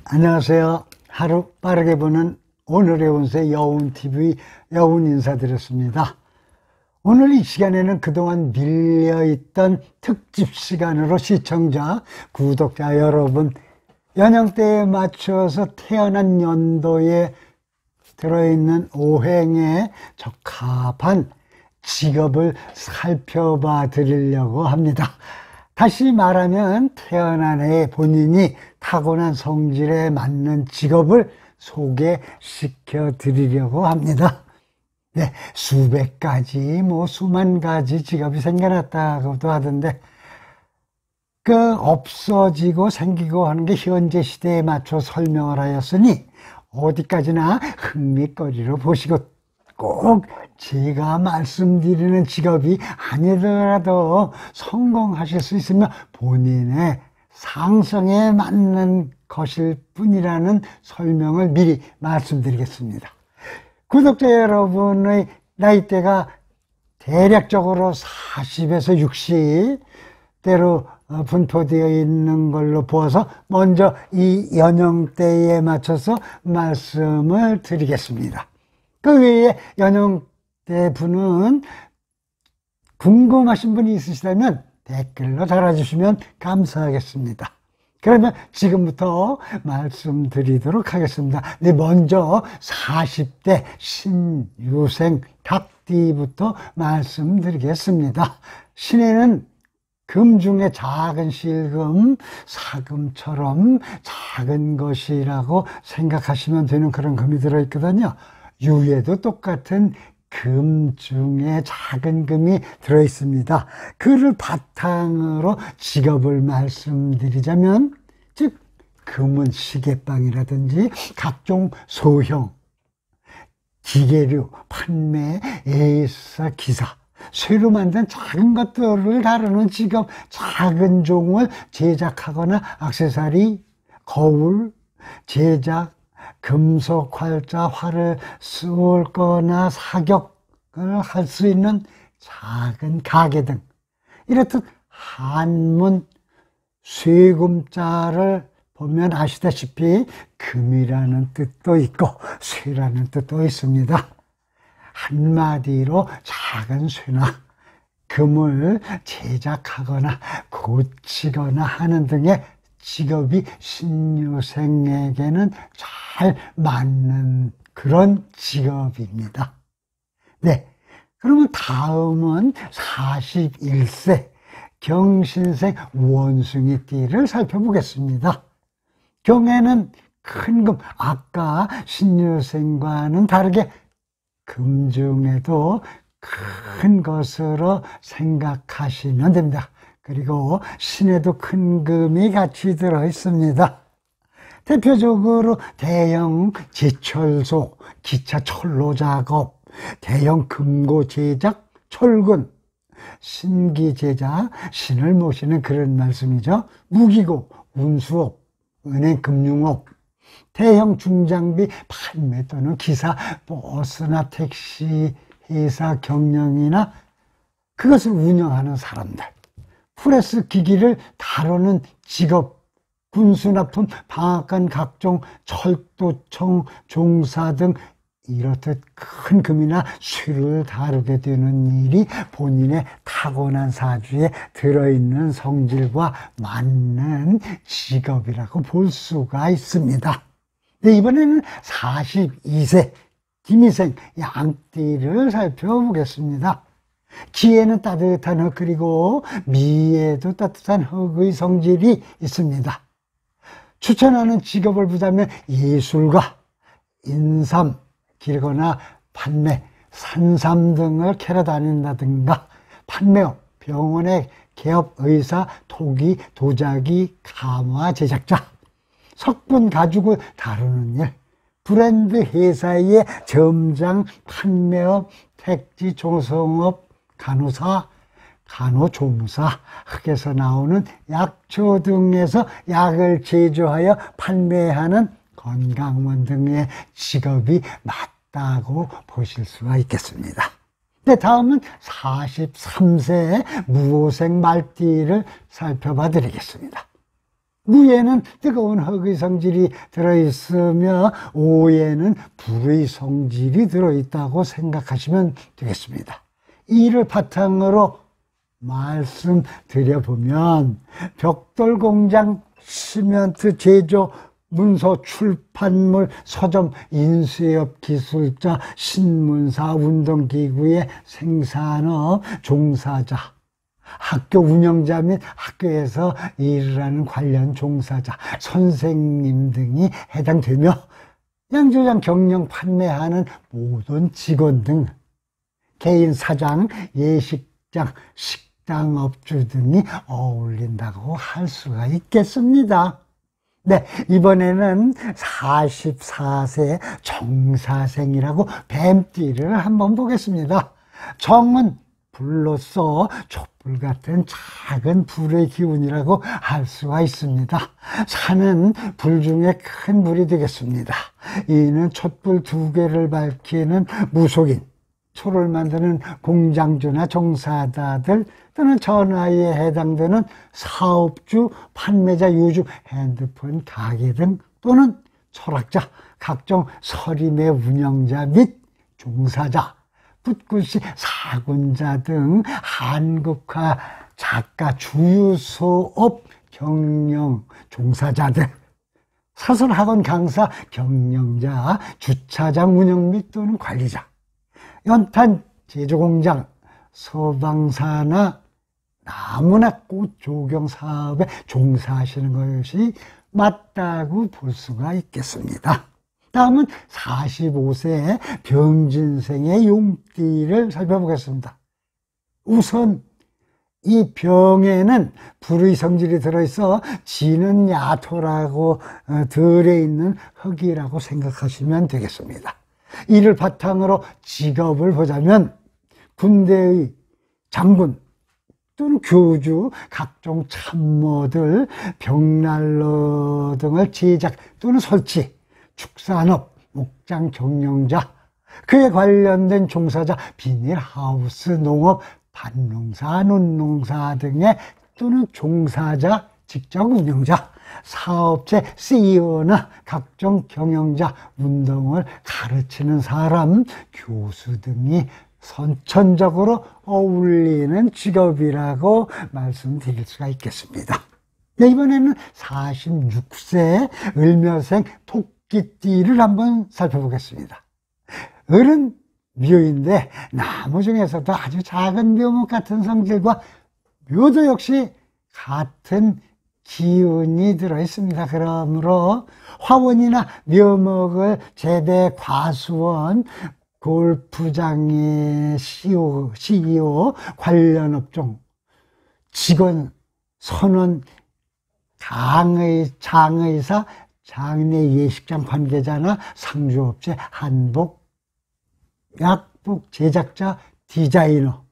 안녕하세요. 하루 빠르게 보는 오늘의 운세 여운TV 여운 인사드렸습니다. 오늘 이 시간에는 그동안 밀려있던 특집 시간으로 시청자, 구독자 여러분, 연령대에 맞춰서 태어난 연도에 들어있는 오행에 적합한 직업을 살펴봐 드리려고 합니다. 다시 말하면 태어난 해 본인이 타고난 성질에 맞는 직업을 소개시켜 드리려고 합니다. 네, 수백 가지, 수만 가지 직업이 생겨났다고도 하던데, 없어지고 생기고 하는 게 현재 시대에 맞춰 설명을 하였으니, 어디까지나 흥미거리로 보시고, 꼭 제가 말씀드리는 직업이 아니더라도 성공하실 수 있으면 본인의 상성에 맞는 것일 뿐이라는 설명을 미리 말씀드리겠습니다. 구독자 여러분의 나이대가 대략적으로 40에서 60대로 분포되어 있는 걸로 보아서 먼저 이 연령대에 맞춰서 말씀을 드리겠습니다. 그 외에 연령대 분은 궁금하신 분이 있으시다면 댓글로 달아주시면 감사하겠습니다. 그러면 지금부터 말씀드리도록 하겠습니다. 네, 먼저 40대 신유생 닭띠부터 말씀드리겠습니다. 신에는 금 중에 작은 실금, 사금처럼 작은 것이라고 생각하시면 되는 그런 금이 들어있거든요. 유에도 똑같은 금 중에 작은 금이 들어있습니다. 그를 바탕으로 직업을 말씀드리자면, 즉 금은 시계방이라든지 각종 소형, 기계류, 판매, 에이사, 기사, 쇠로 만든 작은 것들을 다루는 직업, 작은 종을 제작하거나 액세서리, 거울, 제작, 금속, 활자, 활을 쏠거나 사격을 할 수 있는 작은 가게 등, 이렇듯 한문 쇠금자를 보면 아시다시피 금이라는 뜻도 있고 쇠라는 뜻도 있습니다. 한마디로 작은 쇠나 금을 제작하거나 고치거나 하는 등의 직업이 신유생에게는 잘 맞는 그런 직업입니다. 네, 그러면 다음은 41세 경신생 원숭이띠를 살펴보겠습니다. 경에는 큰 금, 아까 신유생과는 다르게 금 중에도 큰 것으로 생각하시면 됩니다. 그리고 신에도 큰 금이 같이 들어 있습니다. 대표적으로 대형 제철소, 기차 철로 작업, 대형 금고 제작, 철근, 신기 제작, 신을 모시는 그런 말씀이죠. 무기고, 운수업, 은행 금융업, 대형 중장비 판매 또는 기사, 버스나 택시 회사 경영이나 그것을 운영하는 사람들, 프레스 기기를 다루는 직업, 군수납품, 방앗간 각종 철도청 종사 등 이렇듯 큰 금이나 쇠를 다루게 되는 일이 본인의 타고난 사주에 들어있는 성질과 맞는 직업이라고 볼 수가 있습니다. 네, 이번에는 42세 김희생 양띠를 살펴보겠습니다. 기에는 따뜻한 흙, 그리고 미에도 따뜻한 흙의 성질이 있습니다. 추천하는 직업을 보자면 예술가, 인삼, 길거나 판매, 산삼 등을 캐러 다닌다든가, 판매업, 병원의 개업, 의사, 토기, 도자기, 가마 제작자, 석분 가죽을 다루는 일, 브랜드 회사의 점장, 판매업, 택지, 조성업, 간호사, 간호조무사, 흙에서 나오는 약초 등에서 약을 제조하여 판매하는 건강원 등의 직업이 맞다고 보실 수가 있겠습니다. 네, 다음은 43세 무호생 말띠를 살펴봐 드리겠습니다. 무에는 뜨거운 흙의 성질이 들어있으며 오에는 불의 성질이 들어있다고 생각하시면 되겠습니다. 이를 바탕으로 말씀드려보면 벽돌 공장, 시멘트 제조, 문서, 출판물, 서점, 인쇄업 기술자, 신문사, 운동기구의 생산업 종사자, 학교 운영자 및 학교에서 일을 하는 관련 종사자, 선생님 등이 해당되며 양조장 경영 판매하는 모든 직원 등 개인 사장, 예식장, 식당업주 등이 어울린다고 할 수가 있겠습니다. 네, 이번에는 44세 정사생이라고 뱀띠를 한번 보겠습니다. 정은 불로써 촛불 같은 작은 불의 기운이라고 할 수가 있습니다. 산은 불 중에 큰 불이 되겠습니다. 이는 촛불 2개를 밝히는 무속인, 초를 만드는 공장주나 종사자들 또는 전화에 해당되는 사업주, 판매자, 유주, 핸드폰 가게 등 또는 철학자, 각종 서림의 운영자 및 종사자, 붓글씨 사군자 등 한국화 작가, 주유소업 경영 종사자들, 사설학원 강사, 경영자, 주차장 운영 및 또는 관리자, 연탄 제조공장, 소방사나 나무나 꽃 조경 사업에 종사하시는 것이 맞다고 볼 수가 있겠습니다. 다음은 45세 병진생의 용띠를 살펴보겠습니다. 우선 이 병에는 불의 성질이 들어있어 지는 야토라고 들에 있는 흙이라고 생각하시면 되겠습니다. 이를 바탕으로 직업을 보자면 군대의 장군 또는 교주, 각종 참모들, 벽난로 등을 제작 또는 설치, 축산업, 목장 경영자, 그에 관련된 종사자, 비닐하우스, 농업, 밭농사, 논농사 등의 또는 종사자, 직접 운영자, 사업체 CEO나 각종 경영자, 운동을 가르치는 사람, 교수 등이 선천적으로 어울리는 직업이라고 말씀드릴 수가 있겠습니다. 네, 이번에는 46세 을묘생 토끼띠를 한번 살펴보겠습니다. 을은 묘인데 나무 중에서도 아주 작은 묘목 같은 성질과 묘도 역시 같은 기운이 들어있습니다. 그러므로 화원이나 묘목을 재배 과수원, 골프장의 CEO, 관련 업종, 직원, 선원, 장의사, 장례 예식장 관계자나 상주업체, 한복, 약복 제작자, 디자이너,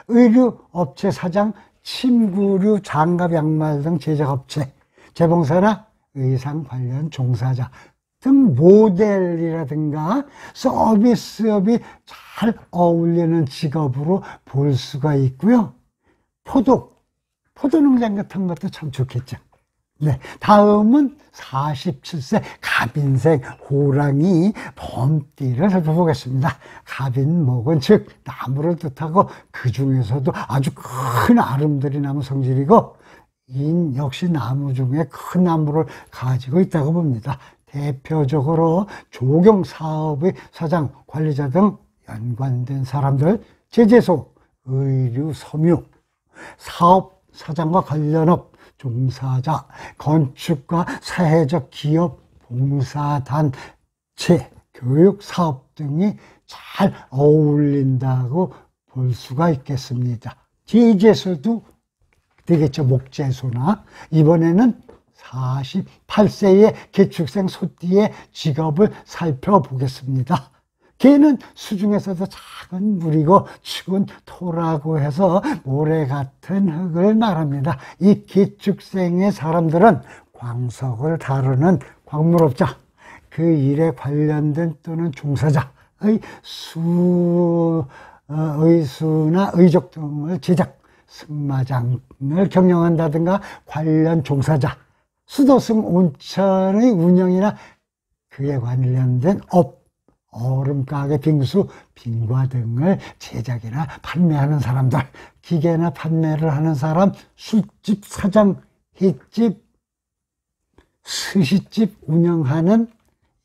의류업체 사장, 침구류, 장갑, 양말 등 제작업체, 재봉사나 의상 관련 종사자 등 모델이라든가 서비스업이 잘 어울리는 직업으로 볼 수가 있고요. 포도농장 같은 것도 참 좋겠죠. 네, 다음은 47세 갑인생 호랑이 범띠를 살펴보겠습니다. 갑인목은 즉 나무를 뜻하고 그 중에서도 아주 큰 아름드리 나무 성질이고 인 역시 나무 중에 큰 나무를 가지고 있다고 봅니다. 대표적으로 조경 사업의 사장, 관리자 등 연관된 사람들, 제재소, 의류, 섬유, 사업, 사장과 관련업, 종사자, 건축과 사회적 기업, 봉사단체, 교육사업 등이 잘 어울린다고 볼 수가 있겠습니다. 제재소도 되겠죠. 목재소나. 이번에는 48세의 개축생 소띠의 직업을 살펴보겠습니다. 개는 수중에서도 작은 물이고 축은 토라고 해서 모래 같은 흙을 말합니다. 이 개축생의 사람들은 광석을 다루는 광물업자, 그 일에 관련된 또는 종사자의 의수나 의족 등을 제작, 승마장을 경영한다든가 관련 종사자, 수도승 온천의 운영이나 그에 관련된 얼음가게, 빙수, 빙과 등을 제작이나 판매하는 사람들, 기계나 판매를 하는 사람, 술집 사장, 횟집, 스시집 운영하는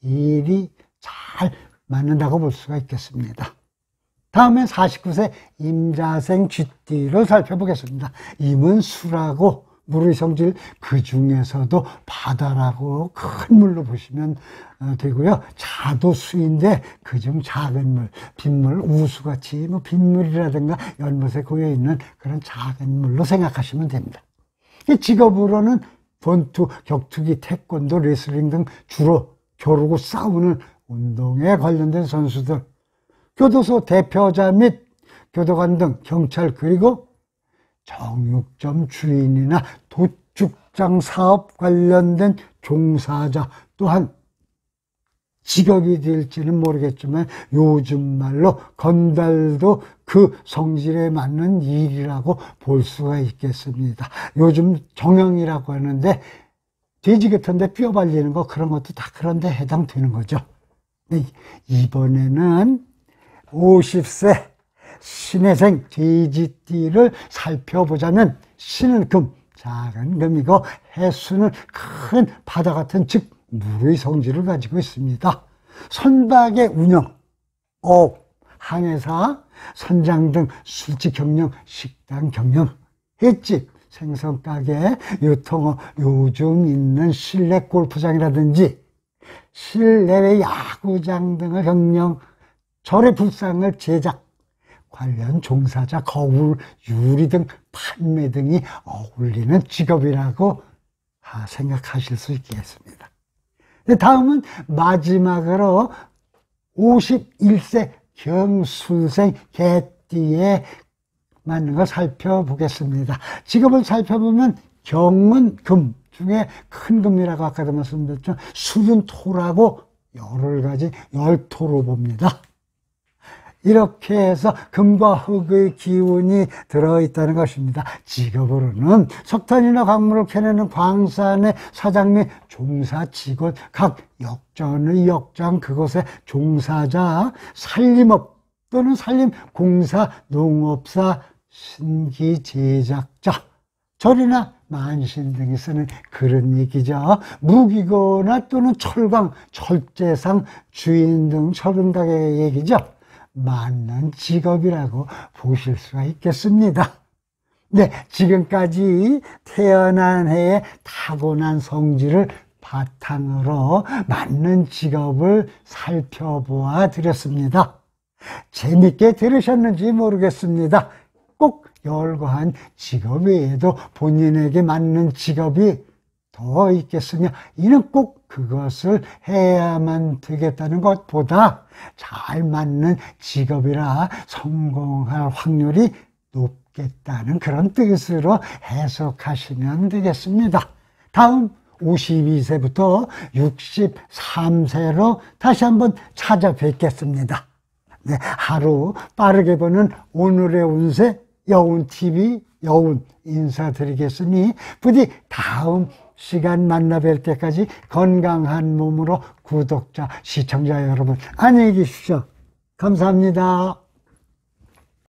일이 잘 맞는다고 볼 수가 있겠습니다. 다음엔 49세 임자생 쥐띠를 살펴보겠습니다. 임은 수라고 물의 성질, 그 중에서도 바다라고 큰 물로 보시면 되고요. 자도 수인데 그중 작은 물, 빗물, 우수같이 빗물이라든가 연못에 고여있는 그런 작은 물로 생각하시면 됩니다. 직업으로는 권투, 격투기, 태권도, 레슬링 등 주로 겨루고 싸우는 운동에 관련된 선수들, 교도소 대표자 및 교도관 등 경찰, 그리고 정육점 주인이나 도축장 사업 관련된 종사자 또한 직업이 될지는 모르겠지만 요즘 말로 건달도 그 성질에 맞는 일이라고 볼 수가 있겠습니다. 요즘 정형이라고 하는데 돼지 같은데 뼈 발리는 거, 그런 것도 다 그런 데 해당되는 거죠. 이번에는 50세 신해생 돼지띠를 살펴보자면, 신은 금, 작은 금이고 해수는 큰 바다 같은, 즉 물의 성질을 가지고 있습니다. 선박의 운영, 항해사, 선장 등 술집 경영, 식당 경영, 횟집, 생선가게, 유통업, 요즘 있는 실내 골프장이라든지 실내외 야구장 등을 경영, 절의 불상을 제작, 관련 종사자, 거울, 유리 등 판매 등이 어울리는 직업이라고 생각하실 수 있겠습니다. 다음은 마지막으로 51세 경술생 개띠에 맞는 걸 살펴보겠습니다. 직업을 살펴보면 경은 금 중에 큰 금이라고 아까도 말씀드렸죠. 술은 토라고 여러 가지 열토로 봅니다. 이렇게 해서 금과 흙의 기운이 들어있다는 것입니다. 직업으로는 석탄이나 광물을 캐내는 광산의 사장 및 종사 직원, 각 역전의 역장, 그곳의 종사자, 살림업 또는 산림공사, 농업사, 신기 제작자, 절이나 만신 등이 쓰는 그런 얘기죠. 무기고나 또는 철광, 철제상 주인 등 철근가게 얘기죠. 맞는 직업이라고 보실 수가 있겠습니다. 네, 지금까지 태어난 해에 타고난 성질을 바탕으로 맞는 직업을 살펴보아 드렸습니다. 재밌게 들으셨는지 모르겠습니다. 꼭 열거한 직업 외에도 본인에게 맞는 직업이 더 있겠으며, 이는 꼭 그것을 해야만 되겠다는 것보다 잘 맞는 직업이라 성공할 확률이 높겠다는 그런 뜻으로 해석하시면 되겠습니다. 다음 52세부터 63세로 다시 한번 찾아뵙겠습니다. 네, 하루 빠르게 보는 오늘의 운세 여운TV 여운 인사드리겠으니 부디 다음 시간 만나 뵐 때까지 건강한 몸으로 구독자, 시청자 여러분 안녕히 계십시오. 감사합니다.